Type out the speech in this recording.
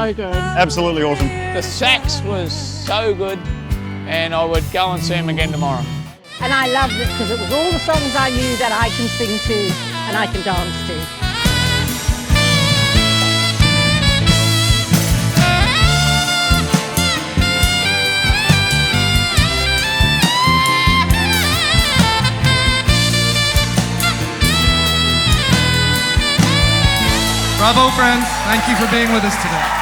So good. Absolutely awesome. The sax was so good, and I would go and see him again tomorrow. And I loved it because it was all the songs I knew that I can sing to and I can dance to. Bravo, friends. Thank you for being with us today.